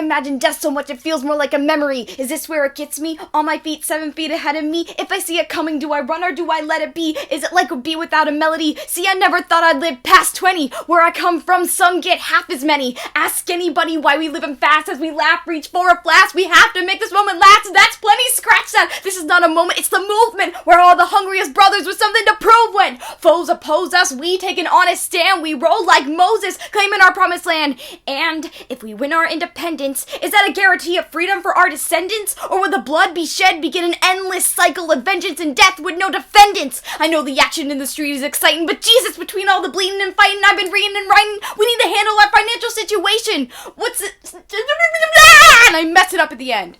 imagine death so much it feels more like a memory. Is this where it gets me? On my feet, 7 feet ahead of me. If I see it coming, do I run or do I let it be? Is it like a bee without a melody? See, I never thought I'd live past 20. Where I come from, some get half as many. Ask anybody why we living fast as we laugh, reach for a flask. We have to make this moment last, and that's plenty. Scratch that. This is not a moment, it's the movement. We're all the hungriest brothers with something to prove. When foes oppose us, we take an honest stand. We roll like Moses, claiming our promised land. And if we win our independence, is that a guarantee of freedom for our descendants? Or will the blood be shed begin an endless cycle of vengeance and death with no defendants? I know the action in the street is exciting, but Jesus, between all the bleeding and fighting I've been reading and writing, we need to handle our financial situation. What's it? And I mess it up at the end.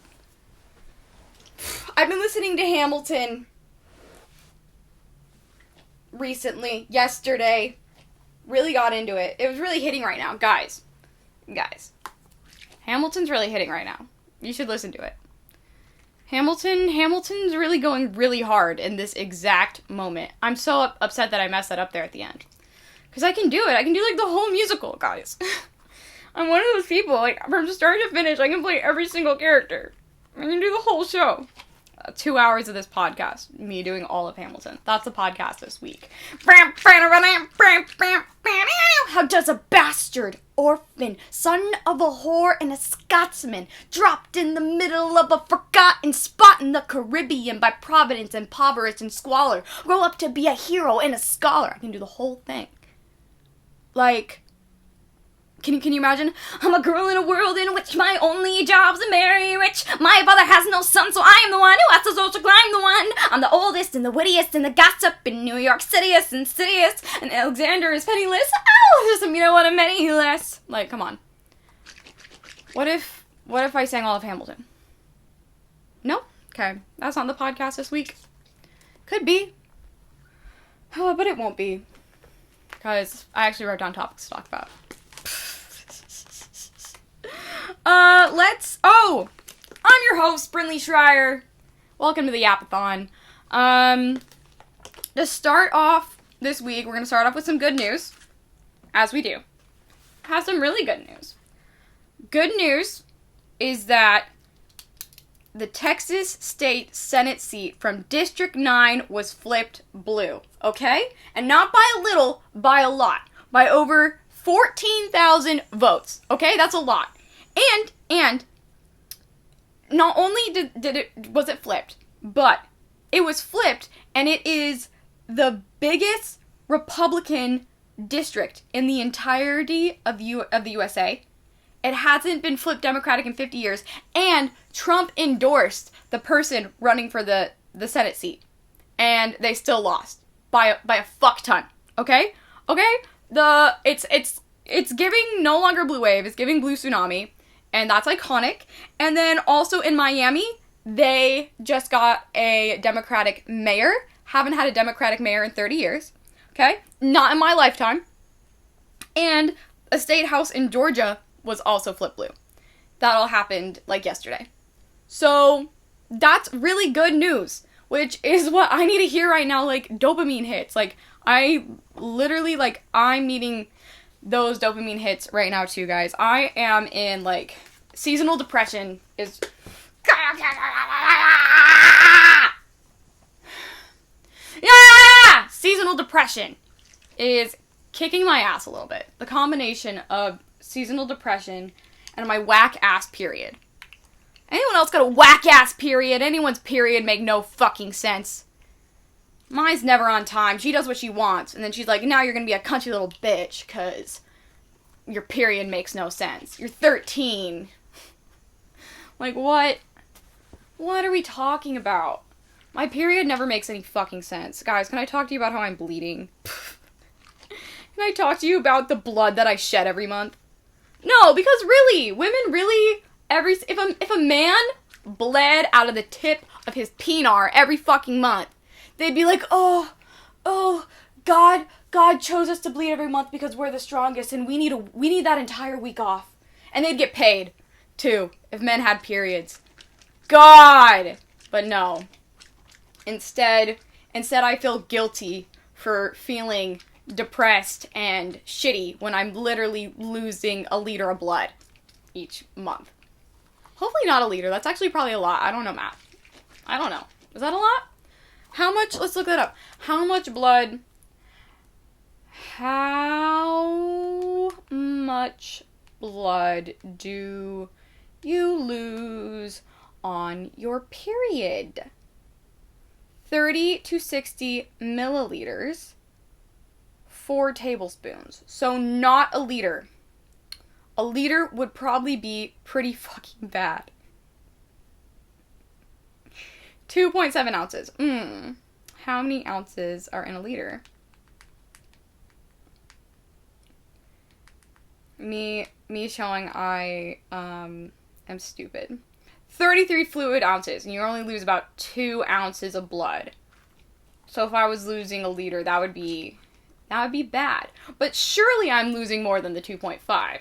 I've been listening to Hamilton recently, yesterday. Really got into it. It was really hitting right now. Guys. Hamilton's really hitting right now. You should listen to it. Hamilton's really going really hard in this exact moment. I'm so upset that I messed that up there at the end. Because I can do it. I can do, like, the whole musical, guys. I'm one of those people, like, from start to finish, I can play every single character. I can do the whole show. 2 hours of this podcast, me doing all of Hamilton. That's the podcast this week. How does a bastard, orphan, son of a whore and a Scotsman, dropped in the middle of a forgotten spot in the Caribbean by providence, impoverished and squalor, grow up to be a hero and a scholar? I can do the whole thing. Like, Can you imagine? I'm a girl in a world in which my only job's to marry rich. My father has no son, so I am the one who has to social climb the one. I'm the oldest and the wittiest and the gossip in New York Cityest and insidious. And Alexander is penniless. Oh, doesn't mean I want him any less. Like, come on. What if I sang all of Hamilton? No? Okay. That's not the podcast this week. Could be. Oh, but it won't be. Because I actually wrote down topics to talk about. I'm your host, Brinly Schreier. Welcome to the Yapathon. To start off this week, we're going to start off with some good news, as we do. Have some really good news. Good news is that the Texas State Senate seat from District 9 was flipped blue, okay? And not by a little, by a lot. By over 14,000 votes, okay? That's a lot. And not only was it flipped, but it was flipped, and it is the biggest Republican district in the entirety of the USA. It hasn't been flipped Democratic in 50 years, and Trump endorsed the person running for the Senate seat, and they still lost by a fuck ton. Okay? It's giving no longer blue wave, it's giving blue tsunami. And that's iconic. And then also in Miami, they just got a Democratic mayor. Haven't had a Democratic mayor in 30 years. Okay? Not in my lifetime. And a state house in Georgia was also flipped blue. That all happened, like, yesterday. So, that's really good news. Which is what I need to hear right now, like, dopamine hits. Like, I'm needing those dopamine hits right now too, guys. I am in, like, seasonal depression is... Yeah! Seasonal depression is kicking my ass a little bit. The combination of seasonal depression and my whack-ass period. Anyone else got a whack-ass period? Anyone's period make no fucking sense. Mine's never on time. She does what she wants. And then she's like, now you're gonna be a country little bitch, because your period makes no sense. You're 13. Like, what? What are we talking about? My period never makes any fucking sense. Guys, can I talk to you about how I'm bleeding? Can I talk to you about the blood that I shed every month? No, because really, women really, if a man bled out of the tip of his penar every fucking month, they'd be like, oh, God chose us to bleed every month because we're the strongest and we need that entire week off. And they'd get paid, too, if men had periods. God! But no. Instead I feel guilty for feeling depressed and shitty when I'm literally losing a liter of blood each month. Hopefully not a liter. That's actually probably a lot. I don't know math. I don't know. Is that a lot? How much? Let's look that up. How much blood do you lose on your period? 30 to 60 milliliters, 4 tablespoons. So not a liter. A liter would probably be pretty fucking bad. 2.7 ounces. How many ounces are in a liter? Me showing I am stupid. 33 fluid ounces, and you only lose about 2 ounces of blood. So if I was losing a liter, that would be bad. But surely I'm losing more than the 2.5.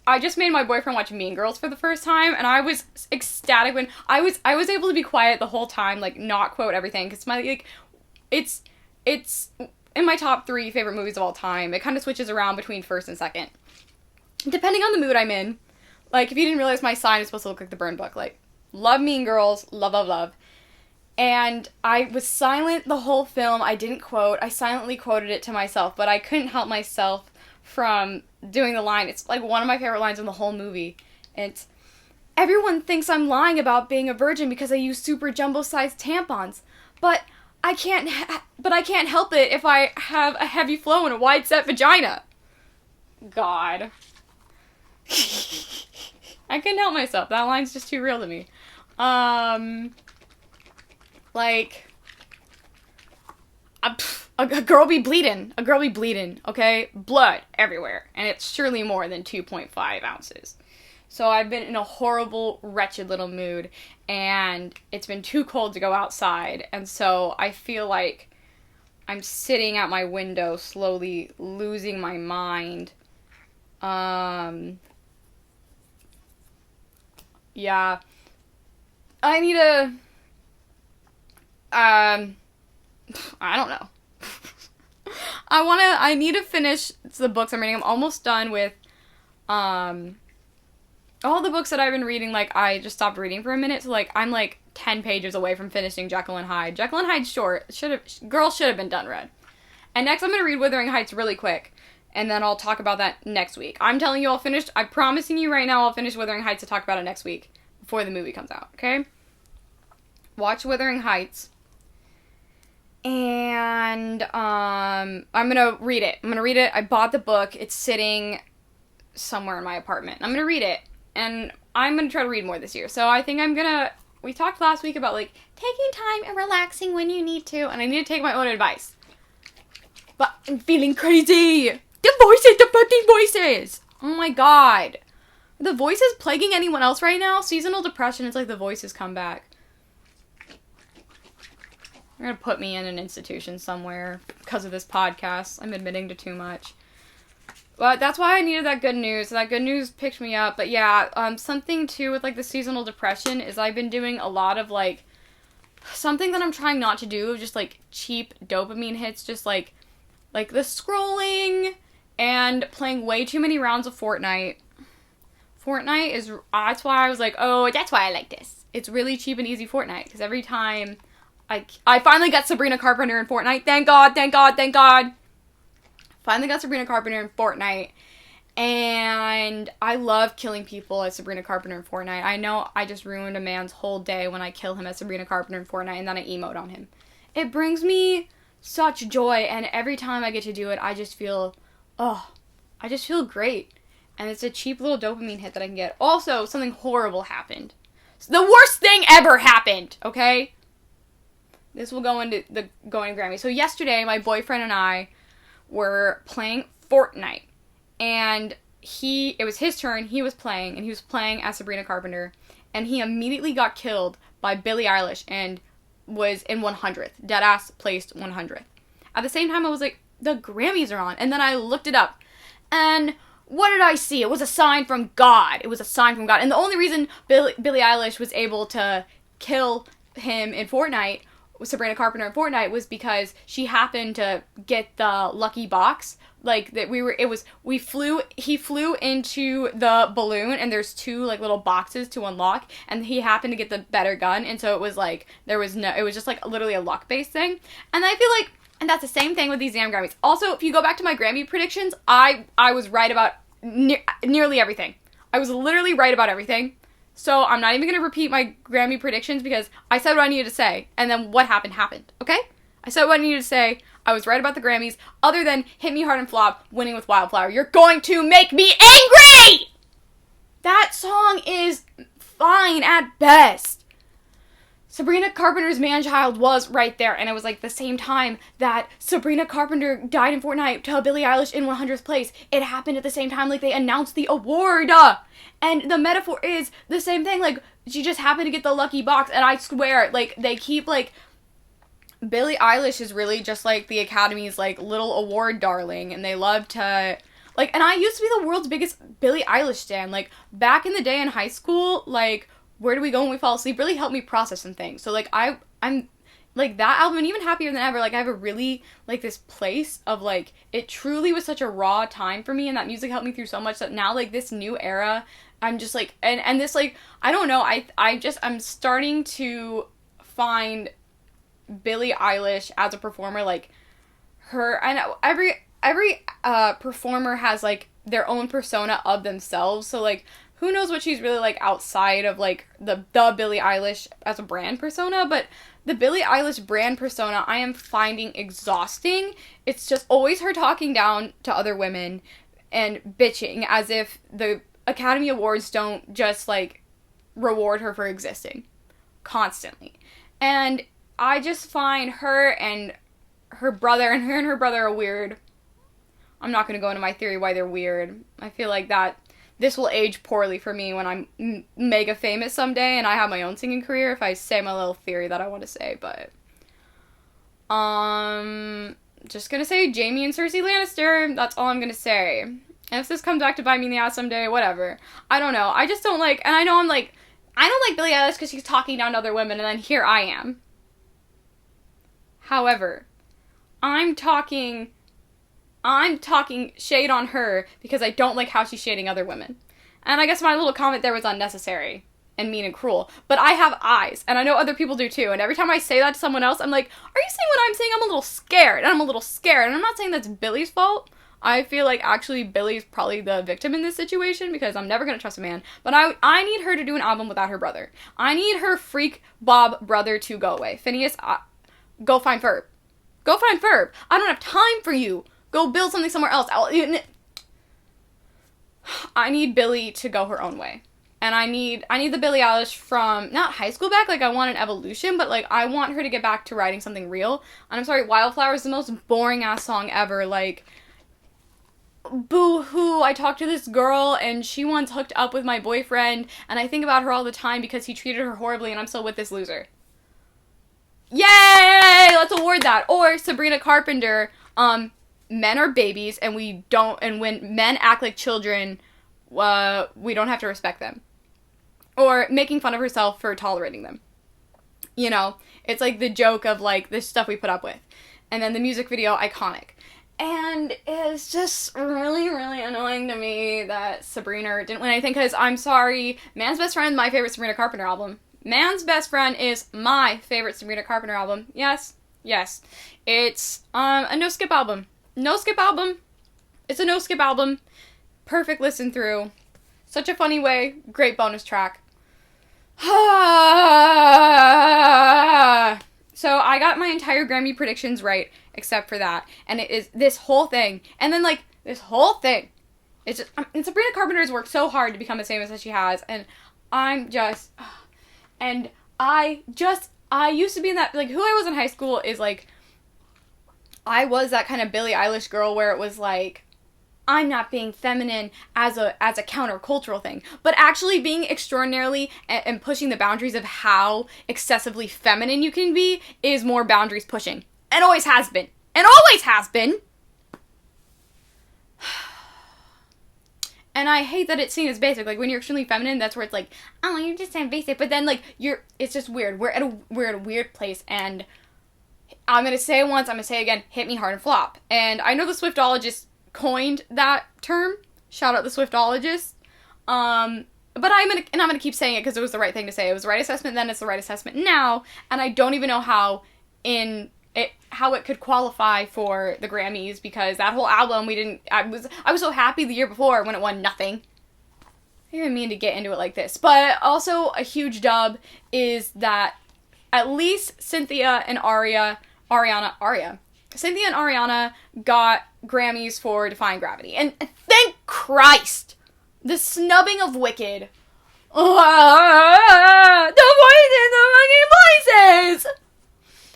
I just made my boyfriend watch Mean Girls for the first time, and I was ecstatic when I was able to be quiet the whole time, like not quote everything, because it's in my top 3 favorite movies of all time. It kind of switches around between first and second, depending on the mood I'm in. Like, if you didn't realize, my sign is supposed to look like the burn book. Like, love Mean Girls, love, love, love. And I was silent the whole film. I didn't quote. I silently quoted it to myself, but I couldn't help myself from doing the line. It's like one of my favorite lines in the whole movie. It's, everyone thinks I'm lying about being a virgin because I use super jumbo-sized tampons, but I can't help it if I have a heavy flow and a wide-set vagina. God. I couldn't help myself. That line's just too real to me. Like, a girl be bleeding. A girl be bleeding, okay? Blood everywhere. And it's surely more than 2.5 ounces. So I've been in a horrible, wretched little mood, and it's been too cold to go outside, and so I feel like I'm sitting at my window slowly losing my mind. Yeah. I need to, I don't know. I need to finish the books I'm reading. I'm almost done with, all the books that I've been reading. Like, I just stopped reading for a minute, so, like, I'm, like, 10 pages away from finishing Jekyll and Hyde. Jekyll and Hyde's short. Girls should have been done read. And next I'm going to read Wuthering Heights really quick, and then I'll talk about that next week. I'm telling you I'm promising you right now I'll finish Wuthering Heights to talk about it next week, before the movie comes out, okay? Watch Wuthering Heights. And, I'm gonna read it. I bought the book. It's sitting somewhere in my apartment. I'm gonna read it. And I'm gonna try to read more this year. So I think we talked last week about, like, taking time and relaxing when you need to. And I need to take my own advice. But I'm feeling crazy. The fucking voices. Oh my god. Are the voices plaguing anyone else right now? Seasonal depression, it's like the voices come back. They're gonna put me in an institution somewhere because of this podcast. I'm admitting to too much. But that's why I needed that good news. That good news picked me up. But yeah, something too with, like, the seasonal depression is I've been doing a lot of, like, something that I'm trying not to do, just, like, cheap dopamine hits, just, like the scrolling and playing way too many rounds of Fortnite. Fortnite is, that's why I was like, oh, that's why I like this. It's really cheap and easy Fortnite, because every time I finally got Sabrina Carpenter in Fortnite. Thank God, thank God, thank God. Finally got Sabrina Carpenter in Fortnite. And I love killing people as Sabrina Carpenter in Fortnite. I know I just ruined a man's whole day when I kill him as Sabrina Carpenter in Fortnite and then I emote on him. It brings me such joy, and every time I get to do it, I just feel great. And it's a cheap little dopamine hit that I can get. Also, something horrible happened. The worst thing ever happened, okay? This will go into going to Grammy. So yesterday, my boyfriend and I were playing Fortnite. And it was his turn, he was playing, and he was playing as Sabrina Carpenter. And he immediately got killed by Billie Eilish and was in 100th. Deadass placed 100th. At the same time, I was like, the Grammys are on. And then I looked it up. And what did I see? It was a sign from God. It was a sign from God. And the only reason Billie Eilish was able to kill him in Fortnite Sabrina Carpenter in Fortnite was because she happened to get the lucky box. Like, that he flew into the balloon, and there's 2, like, little boxes to unlock, and he happened to get the better gun, and so it was, like, it was just, like, literally a luck-based thing. And I feel like, and that's the same thing with these damn Grammys. Also, if you go back to my Grammy predictions, I was right about nearly everything. I was literally right about everything. So I'm not even going to repeat my Grammy predictions because I said what I needed to say, and then what happened, okay? I said what I needed to say. I was right about the Grammys, other than Hit Me Hard and Flop, winning with Wildflower. You're going to make me angry! That song is fine at best. Sabrina Carpenter's Man-Child was right there, and it was like the same time that Sabrina Carpenter died in Fortnite to Billie Eilish in 100th place. It happened at the same time, like, they announced the award. And the metaphor is the same thing, like, she just happened to get the lucky box, and I swear, like, they keep, like, Billie Eilish is really just, like, the Academy's, like, little award darling, and they love to, like, and I used to be the world's biggest Billie Eilish stan. Like, back in the day in high school, like, Where Do We Go When We Fall Asleep really helped me process some things. So, like, I'm, like, that album, and even Happier Than Ever, like, I have a really, like, this place of, like, it truly was such a raw time for me, and that music helped me through so much that now, like, this new era, I'm just, like, and this, like, I don't know, I'm starting to find Billie Eilish as a performer, like, I know, every performer has, like, their own persona of themselves, so, like, who knows what she's really like outside of, like, the Billie Eilish as a brand persona, but the Billie Eilish brand persona I am finding exhausting. It's just always her talking down to other women and bitching as if the Academy Awards don't just, like, reward her for existing constantly. And I just find her and her brother are weird. I'm not going to go into my theory why they're weird. I feel like that this will age poorly for me when I'm mega famous someday and I have my own singing career if I say my little theory that I want to say, but just gonna say Jaime and Cersei Lannister. That's all I'm gonna say. And if this comes back to bite me in the ass someday, whatever. I don't know. I just don't like, and I know I don't like Billie Eilish because she's talking down to other women, and then here I am. However, I'm talking shade on her because I don't like how she's shading other women. And I guess my little comment there was unnecessary and mean and cruel. But I have eyes, and I know other people do too. And every time I say that to someone else, I'm like, are you saying what I'm saying? I'm a little scared. And I'm not saying that's Billie's fault. I feel like actually Billie's probably the victim in this situation because I'm never going to trust a man. But I need her to do an album without her brother. I need her freak Bob brother to go away. Phineas, go find Ferb. Go find Ferb. I don't have time for you. Go build something somewhere else. I need Billie to go her own way. And I need the Billie Eilish from, not high school back, like I want an evolution, but like I want her to get back to writing something real. And I'm sorry, Wildflower is the most boring ass song ever. Like, boo-hoo, I talked to this girl and she once hooked up with my boyfriend and I think about her all the time because he treated her horribly and I'm still with this loser. Yay! Let's award that. Or Sabrina Carpenter, men are babies and when men act like children, we don't have to respect them. Or making fun of herself for tolerating them. You know, it's like the joke of like this stuff we put up with. And then the music video, iconic. And it's just really, really annoying to me that Sabrina didn't win anything because I'm sorry, Man's Best Friend, my favorite Sabrina Carpenter album. Man's Best Friend is my favorite Sabrina Carpenter album. Yes. It's a no-skip album. No-skip album. It's a no-skip album. Perfect listen through. Such a funny way. Great bonus track. So I got my entire Grammy predictions right, except for that. And it is this whole thing. And then, like, this whole thing. It's just, and Sabrina Carpenter has worked so hard to become as famous as she has. And I'm just, and I used to be in that, like, who I was in high school is, like, I was that kind of Billie Eilish girl where it was, like, I'm not being feminine as a countercultural thing, but actually being extraordinarily and pushing the boundaries of how excessively feminine you can be is more boundaries pushing. And always has been. And always has been! And I hate that it's seen as basic. Like, when you're extremely feminine, that's where it's like, oh, you just sound basic. But then, like, it's just weird. We're at a weird place, and I'm going to say it once, I'm going to say it again, hit me hard and flop. And I know the Swiftologist coined that term. Shout out the Swiftologist. But I'm gonna keep saying it because it was the right thing to say. It was the right assessment then, it's the right assessment now, and I don't even know how it could qualify for the Grammys, because that whole album I was so happy the year before when it won nothing. I didn't mean to get into it like this. But also a huge dub is that at least Cynthia and Ariana got Grammys for Defying Gravity. And thank Christ! The snubbing of Wicked. The voices!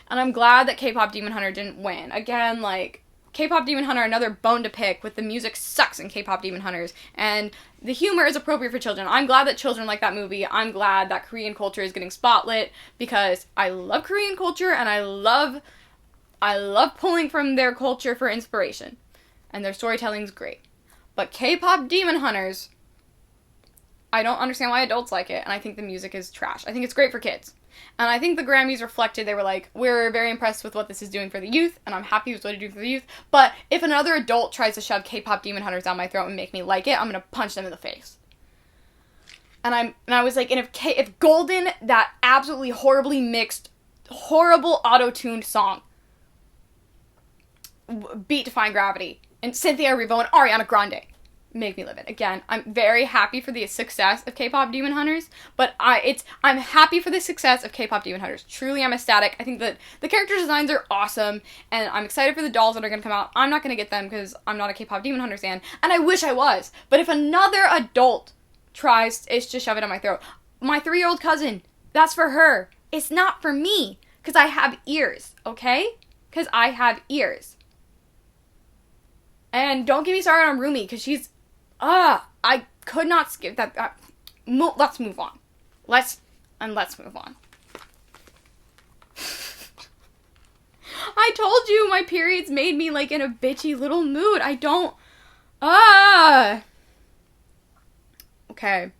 And I'm glad that K-Pop Demon Hunter didn't win. Again, like, K-Pop Demon Hunter, another bone to pick with the music sucks in K-Pop Demon Hunters. And the humor is appropriate for children. I'm glad that children like that movie. I'm glad that Korean culture is getting spotlit, because I love Korean culture and I love pulling from their culture for inspiration. And their storytelling is great. But K-Pop Demon Hunters, I don't understand why adults like it, and I think the music is trash. I think it's great for kids. And I think the Grammys reflected, they were like, we're very impressed with what this is doing for the youth, and I'm happy with what it's doing for the youth, but if another adult tries to shove K-Pop Demon Hunters down my throat and make me like it, I'm gonna punch them in the face. And I was like, and if Golden, that absolutely horribly mixed, horrible auto-tuned song, beat Defying Gravity, and Cynthia Erivo and Ariana Grande, make me live it. Again, I'm very happy for the success of K-Pop Demon Hunters, but I'm happy for the success of K-Pop Demon Hunters. Truly, I'm ecstatic. I think that the character designs are awesome, and I'm excited for the dolls that are going to come out. I'm not going to get them because I'm not a K-Pop Demon Hunters fan, and I wish I was. But if another adult tries to shove it down my throat, my 3-year-old cousin, that's for her. It's not for me, because I have ears, okay? Because I have ears. And don't get me started on Rumi, because she's I could not skip that. Let's move on. Let's move on. I told you my periods made me, like, in a bitchy little mood. I don't... Okay.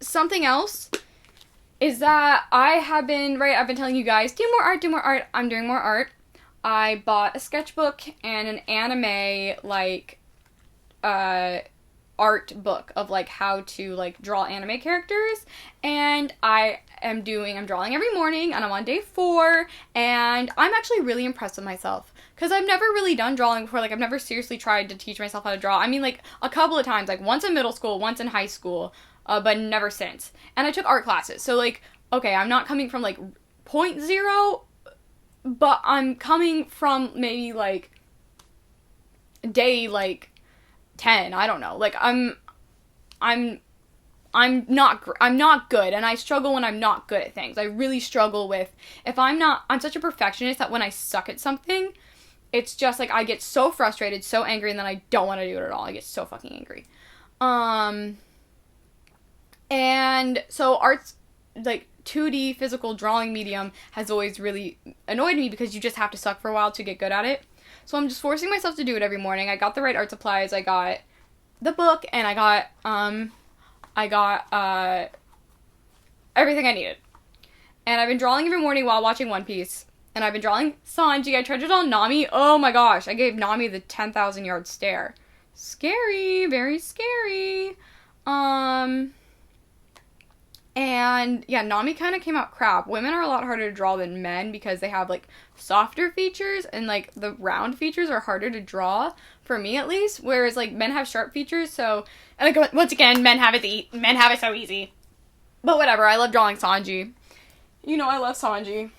Something else is that I've been telling you guys, do more art. I'm doing more art. I bought a sketchbook and an anime, like, art book of, like, how to, like, draw anime characters, and I'm drawing every morning, and I'm on day 4, and I'm actually really impressed with myself, because I've never really done drawing before. Like, I've never seriously tried to teach myself how to draw. I mean, like, a couple of times, like, once in middle school, once in high school, but never since. And I took art classes, so, like, okay, I'm not coming from, like, 0.0, but I'm coming from maybe, like, day, like, 10, I don't know. Like, I'm not good, and I struggle when I'm not good at things. I really struggle with, I'm such a perfectionist that when I suck at something, it's just, like, I get so frustrated, so angry, and then I don't want to do it at all. I get so fucking angry. And so art's, like, 2D physical drawing medium has always really annoyed me, because you just have to suck for a while to get good at it. So I'm just forcing myself to do it every morning. I got the right art supplies. I got the book, and I got everything I needed. And I've been drawing every morning while watching One Piece. And I've been drawing Sanji. I tried to draw Nami. Oh my gosh, I gave Nami the 10,000 yard stare. Scary, very scary. And yeah, Nami kind of came out crap. Women are a lot harder to draw than men, because they have, like, softer features, and, like, the round features are harder to draw, for me at least, whereas, like, men have sharp features. So, and, like, once again, men have it so easy. But whatever, I love drawing Sanji. You know I love Sanji.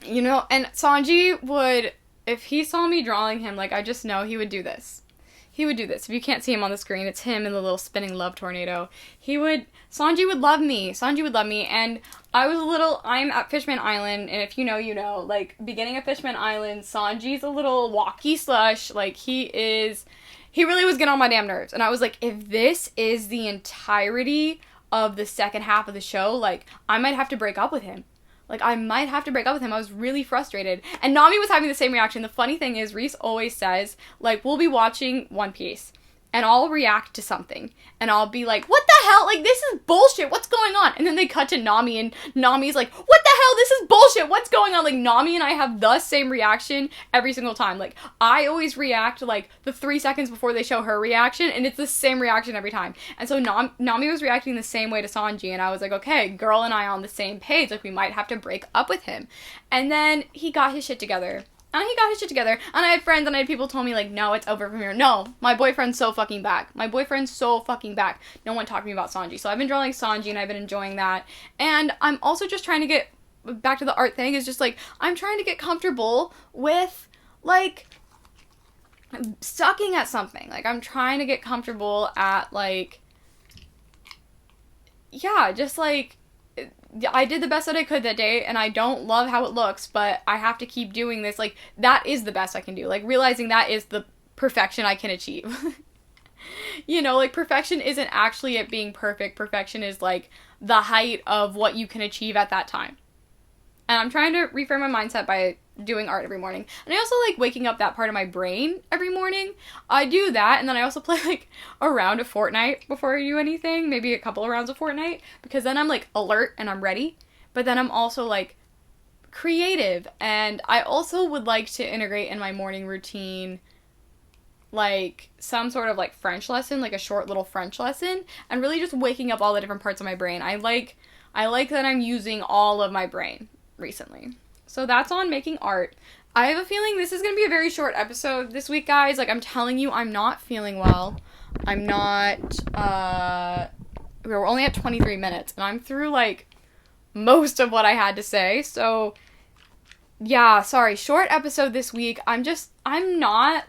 You know, and Sanji would, if he saw me drawing him, like, I just know he would do this. He would do this. If you can't see him on the screen, it's him in the little spinning love tornado. Sanji would love me. Sanji would love me. And I'm at Fishman Island, and if you know, you know. Like, beginning of Fishman Island, Sanji's a little walkie slush. Like, he really was getting on my damn nerves. And I was like, if this is the entirety of the second half of the show, like, I might have to break up with him. I was really frustrated. And Nami was having the same reaction. The funny thing is, Reese always says, like, we'll be watching One Piece, and I'll react to something, and I'll be like, what the hell? Like, this is bullshit. What's going on? And then they cut to Nami, and Nami's like, what the hell? This is bullshit. What's going on? Like, Nami and I have the same reaction every single time. Like, I always react, like, the 3 seconds before they show her reaction, and it's the same reaction every time. And so Nami was reacting the same way to Sanji, and I was like, okay, girl and I are on the same page. Like, we might have to break up with him. And then he got his shit together. And I had friends and I had people told me, like, no, it's over from here. No, my boyfriend's so fucking back. No one talked to me about Sanji. So I've been drawing Sanji and I've been enjoying that. And I'm also just trying to get back to the art thing. Is just, like, I'm trying to get comfortable with, like, sucking at something. Like, I'm trying to get comfortable at, like, yeah, just, like, I did the best that I could that day, and I don't love how it looks, but I have to keep doing this. Like, that is the best I can do. Like, realizing that is the perfection I can achieve. You know, like, perfection isn't actually it being perfect. Perfection is, like, the height of what you can achieve at that time. And I'm trying to reframe my mindset by doing art every morning. And I also like waking up that part of my brain every morning. I do that, and then I also play, like, a round of Fortnite before I do anything. Maybe a couple of rounds of Fortnite. Because then I'm, like, alert and I'm ready. But then I'm also, like, creative. And I also would like to integrate in my morning routine, like, some sort of, like, French lesson. Like, a short little French lesson. And really just waking up all the different parts of my brain. I like that I'm using all of my brain recently. So that's on making art. I have a feeling this is going to be a very short episode this week, guys. Like, I'm telling you, I'm not feeling well. I'm not, we're only at 23 minutes, and I'm through, like, most of what I had to say. So, yeah, sorry, short episode this week. I'm not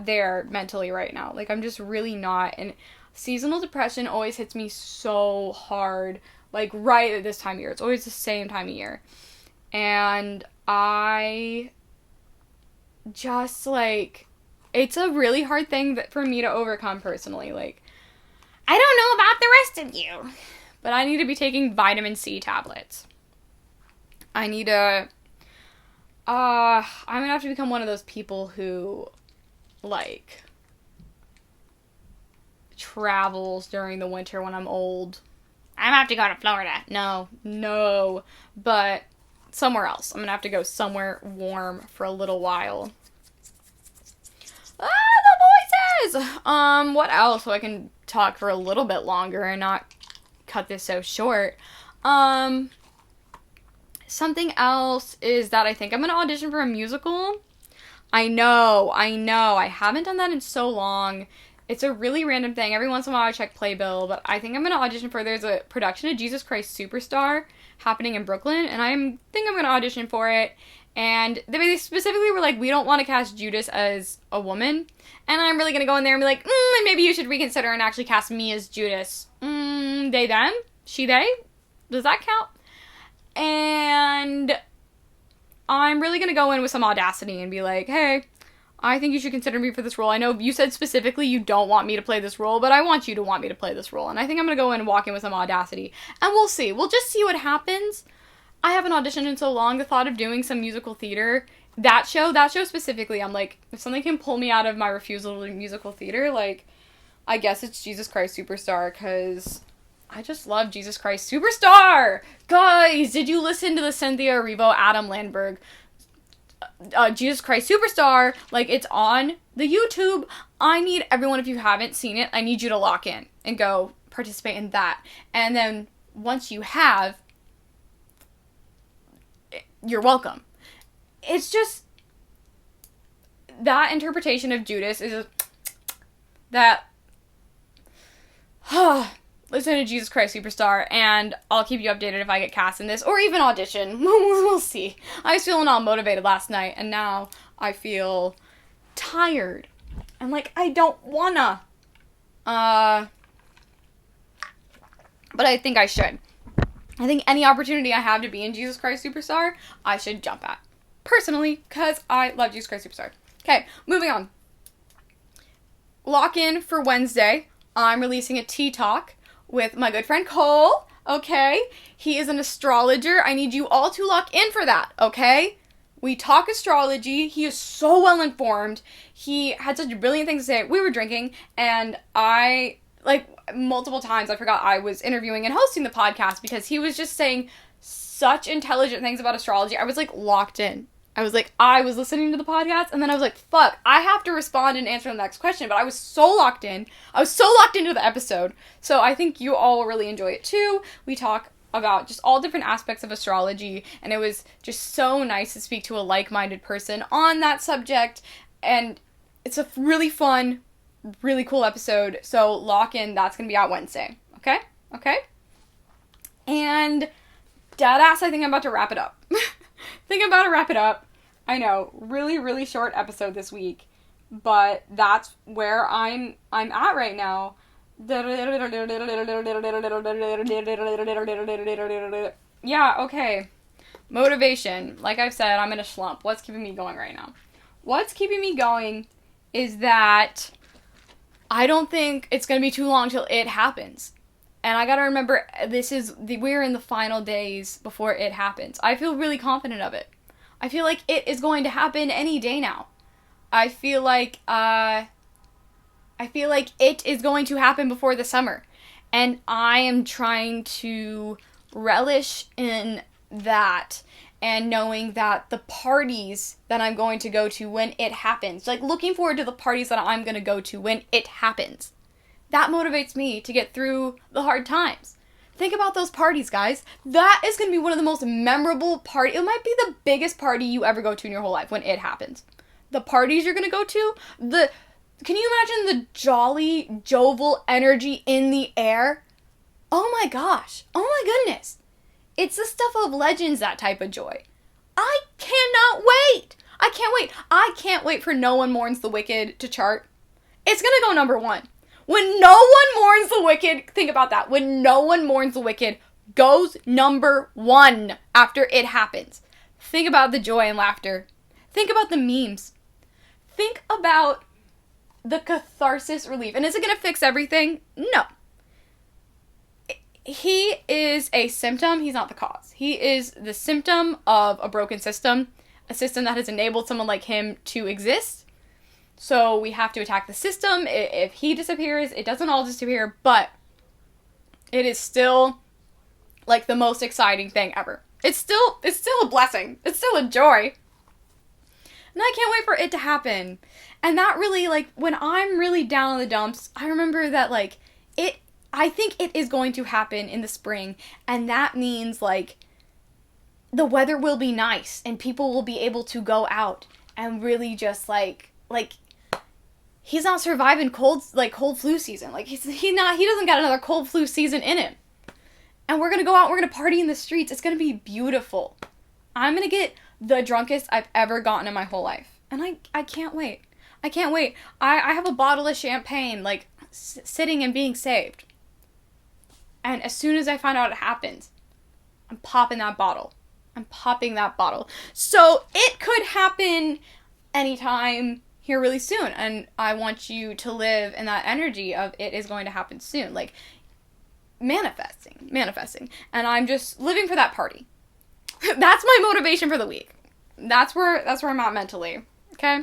there mentally right now. Like, I'm just really not. And seasonal depression always hits me so hard, like, right at this time of year. It's always the same time of year. And I just, like, it's a really hard thing for me to overcome personally. Like, I don't know about the rest of you, but I need to be taking vitamin C tablets. I need to, I'm gonna have to become one of those people who, like, travels during the winter when I'm old. I'm gonna have to go to Florida. No, but somewhere else. I'm gonna have to go somewhere warm for a little while. The voices! What else? So I can talk for a little bit longer and not cut this so short. Something else is that I think I'm gonna audition for a musical. I know. I haven't done that in so long. It's a really random thing. Every once in a while I check Playbill, but I think I'm gonna audition for, there's a production of Jesus Christ Superstar happening in Brooklyn, and I think I'm going to audition for it. And they specifically were like, we don't want to cast Judas as a woman. And I'm really going to go in there and be like, maybe you should reconsider and actually cast me as Judas. They, them? She, they? Does that count? And I'm really going to go in with some audacity and be like, hey, I think you should consider me for this role. I know you said specifically you don't want me to play this role, but I want you to want me to play this role. And I think I'm going to go in and walk in with some audacity. And we'll see. We'll just see what happens. I haven't auditioned in so long. The thought of doing some musical theater, that show specifically, I'm like, if something can pull me out of my refusal to do musical theater, like, I guess it's Jesus Christ Superstar, because I just love Jesus Christ Superstar! Guys, did you listen to the Cynthia Erivo, Adam Landberg Jesus Christ Superstar? Like, it's on the YouTube. I need everyone, if you haven't seen it, I need you to lock in and go participate in that. And then once you have, you're welcome. It's just that interpretation of Judas is that listen to Jesus Christ Superstar, and I'll keep you updated if I get cast in this, or even audition. We'll see. I was feeling all motivated last night, and now I feel tired. And, like, I don't wanna. But I think I should. I think any opportunity I have to be in Jesus Christ Superstar, I should jump at. Personally, because I love Jesus Christ Superstar. Okay, moving on. Lock in for Wednesday. I'm releasing a tea talk with my good friend Cole, okay? He is an astrologer. I need you all to lock in for that, okay? We talk astrology. He is so well informed. He had such brilliant things to say. We were drinking, and I, like, multiple times I forgot I was interviewing and hosting the podcast because he was just saying such intelligent things about astrology. I was, like, locked in. I was listening to the podcast, and then I was like, fuck, I have to respond and answer the next question, but I was so locked in. I was so locked into the episode. So I think you all will really enjoy it, too. We talk about just all different aspects of astrology, and it was just so nice to speak to a like-minded person on that subject, and it's a really fun, really cool episode, so lock in. That's gonna be out Wednesday. Okay? And deadass, I think I'm about to wrap it up. I know, really, really short episode this week, but that's where I'm at right now. Yeah, okay. Motivation. Like I've said, I'm in a slump. What's keeping me going right now? What's keeping me going is that I don't think it's going to be too long till it happens. And I gotta remember, we're in the final days before it happens. I feel really confident of it. I feel like it is going to happen any day now. I feel like it is going to happen before the summer. And I am trying to relish in that and knowing that the parties that I'm going to go to when it happens, like looking forward to the parties that I'm going to go to when it happens, that motivates me to get through the hard times. Think about those parties, guys. That is going to be one of the most memorable parties. It might be the biggest party you ever go to in your whole life when it happens. The parties you're going to go to, can you imagine the jolly, jovial energy in the air? Oh my gosh. Oh my goodness. It's the stuff of legends, that type of joy. I cannot wait. I can't wait. I can't wait for No One Mourns the Wicked to chart. It's going to go number 1. When No One Mourns the Wicked, think about that. When No One Mourns the Wicked goes number 1 after it happens. Think about the joy and laughter. Think about the memes. Think about the catharsis relief. And is it going to fix everything? No. He is a symptom. He's not the cause. He is the symptom of a broken system. A system that has enabled someone like him to exist. So we have to attack the system. If he disappears, it doesn't all disappear, but it is still like the most exciting thing ever. It's still a blessing. It's still a joy. And I can't wait for it to happen. And that really, like, when I'm really down in the dumps, I remember that, like, I think it is going to happen in the spring, and that means, like, the weather will be nice, and people will be able to go out and really just, like, he's not surviving cold flu season. Like, he doesn't got another cold flu season in him. And we're gonna go out, we're gonna party in the streets. It's gonna be beautiful. I'm gonna get the drunkest I've ever gotten in my whole life. And I can't wait. I can't wait. I have a bottle of champagne, like, sitting and being saved. And as soon as I find out it happens, I'm popping that bottle. So it could happen anytime here really soon. And I want you to live in that energy of it is going to happen soon. Like, manifesting. And I'm just living for that party. That's my motivation for the week. That's where I'm at mentally. Okay?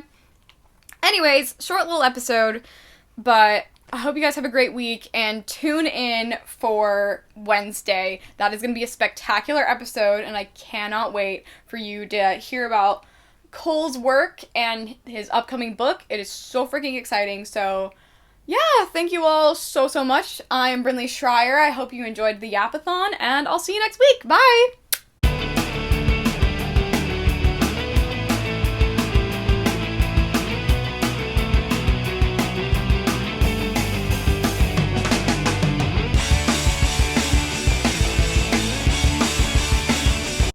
Anyways, short little episode, but I hope you guys have a great week, and tune in for Wednesday. That is going to be a spectacular episode, and I cannot wait for you to hear about Cole's work and his upcoming book. It is so freaking exciting. So, yeah, thank you all so much. I am Brinly Schreier. I hope you enjoyed the Yapathon, and I'll see you next week. Bye!